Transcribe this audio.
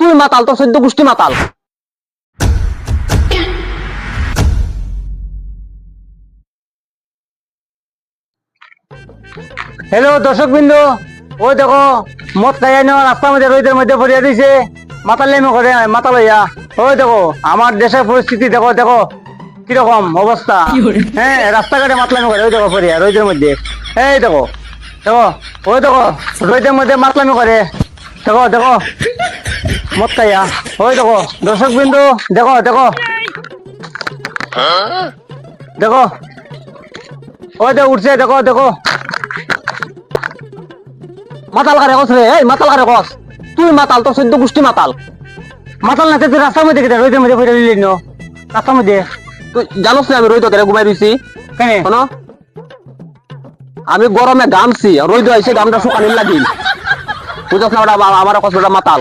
তুই মাতাল, তোর 14 গোষ্ঠী মাতাল। হ্যালো দর্শক বিন্দু, ওই দেখো মদ খাইয়া নেওয়া রাস্তার মধ্যে রোদের মধ্যে পড়িয়া দিছে, মাতাল নেমে করে মাতাল হইয়া। ওই দেখো আমার দেশের পরিস্থিতি, দেখো দেখো কিরকম অবস্থা। হ্যাঁ, রাস্তাঘাটে মাতলামি করে, ওই দেখো পড়িয়া রোদের মধ্যে। এই দেখো দেখো, ওই দেখো রোদের মধ্যে মাতলামি করে, দেখো দেখো মদ খাইয়া। ওই দেখো দর্শক বিন্দু, দেখো দেখো দেখো, ওই দেখো উঠছে, দেখো দেখো। মাতাল কারে কস রে, এই মাতাল কারে কস? তুই মাতাল, তোর 14 গোষ্ঠী মাতাল। মাতাল না তুই রাস্তার মধ্যে কেটে রোদের মধ্যে পড়ে দিলি ন রাস্তার মধ্যে। তুই জানোস না আমি রোদ কেটে ঘুমাই রইছি কেন? শোনো, আমি গরমে ঘামছি, রোদ আইসে ঘামটা শুকানির লাগিল। বুঝছ না? ওটা আমার কস, ওটা মাতাল।